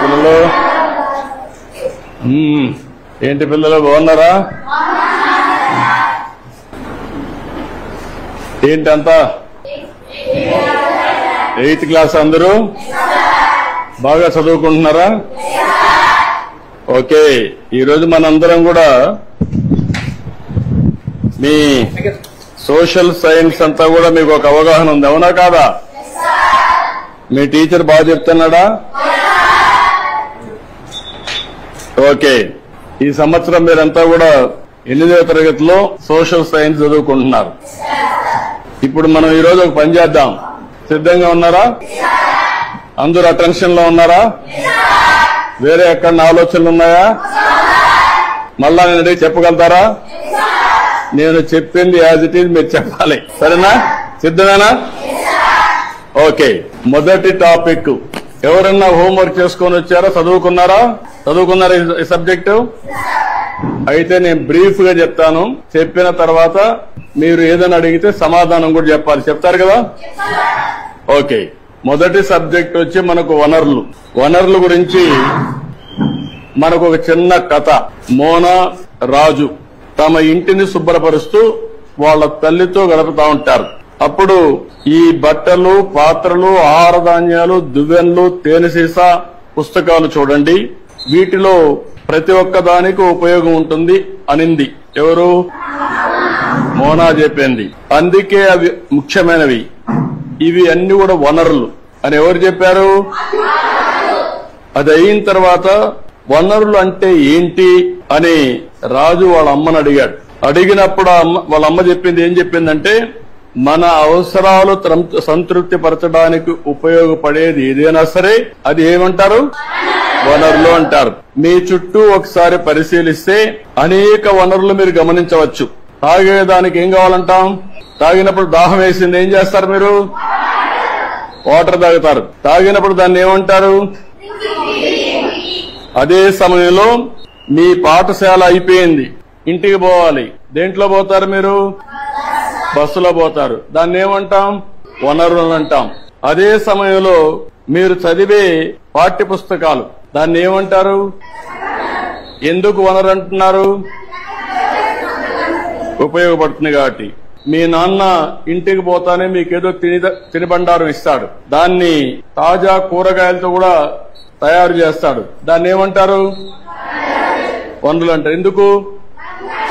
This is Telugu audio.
పిల్లలు? ఏంటి పిల్లలు బాగున్నారా? ఏంటంతా 8th క్లాస్ అందరూ బాగా చదువుకుంటున్నారా? ఓకే, ఈరోజు మనందరం కూడా మీ సోషల్ సైన్స్ అంతా కూడా మీకు ఒక అవగాహన ఉంది, అవునా కాదా? మీ టీచర్ బాగా చెప్తున్నాడా? ఓకే, ఈ సంవత్సరం మీరంతా కూడా 8వ తరగతిలో సోషల్ సైన్స్ చదువుకుంటున్నారు. ఇప్పుడు మనం ఈరోజు ఒక పని చేద్దాం. సిద్ధంగా ఉన్నారా? అందరూ అటెన్షన్ లో ఉన్నారా? వేరే ఎక్కడ ఆలోచనలు ఉన్నాయా? మళ్ళా నేను అడిగి చెప్పగలుగుతారా? నేను చెప్పింది యాజ్ ఇట్ ఈజ్ మీరు చెప్పాలి, సరేనా? సిద్ధమేనా? ఓకే, మొదటి టాపిక్ ఎవరన్నా హోంవర్క్ చేసుకొని వచ్చారా? చదువుకున్నారా ఈ సబ్జెక్టు? అయితే నేను బ్రీఫ్ గా చెప్తాను, చెప్పిన తర్వాత మీరు ఏదైనా అడిగితే సమాధానం కూడా చెప్పాలి. చెప్తారు కదా? ఓకే, మొదటి సబ్జెక్ట్ వచ్చి మనకు వనరుల గురించి మనకు ఒక చిన్న కథ. మోనా రాజు తమ ఇంటిని శుభ్రపరుస్తూ వాళ్ళ తల్లితో గడుపుతా ఉంటారు. అప్పుడు ఈ బట్టలు, పాత్రలు, ఆహార ధాన్యాలు, దువ్వెన్లు, తేనె సీసా పుస్తకాలు చూడండి, వీటిలో ప్రతి ఒక్క దానికి ఉపయోగం ఉంటుంది అనింది. ఎవరు? మోనా చెప్పింది. అందుకే అవి ముఖ్యమైనవి, ఇవి అన్ని కూడా వనరులు అని ఎవరు చెప్పారు? అది అయిన తర్వాత వనరులు అంటే ఏంటి అని రాజు వాళ్ళ అమ్మని అడిగాడు. అడిగినప్పుడు వాళ్ళ అమ్మ చెప్పింది ఏం చెప్పిందంటే, మన అవసరాలు సంతృప్తి పరచడానికి ఉపయోగపడేది ఏదైనా సరే అది ఏమంటారు? వనరులు అంటారు. మీ చుట్టూ ఒకసారి పరిశీలిస్తే అనేక వనరులు మీరు గమనించవచ్చు. తాగేదానికి ఏం కావాలంటాం? తాగినప్పుడు దాహం వేసింది, ఏం చేస్తారు మీరు? వాటర్ తాగుతారు. తాగినప్పుడు దాన్ని ఏమంటారు? అదే సమయంలో మీ పాఠశాల అయిపోయింది, ఇంటికి పోవాలి, దేంట్లో పోతారు మీరు? బస్సులో పోతారు, దాన్ని ఏమంటాం? వనరులు అంటాం. అదే సమయంలో మీరు చదివే పాఠ్య పుస్తకాలు, దాన్ని ఏమంటారు? ఎందుకు వనరు అంటున్నారు? ఉపయోగపడుతుంది కాబట్టి. మీ నాన్న ఇంటికి పోతానే మీకేదో తినుబండారం ఇస్తాడు, దాన్ని తాజా కూరగాయలతో కూడా తయారు చేస్తాడు, దాన్ని ఏమంటారు? వనరులు అంటారు. ఎందుకు?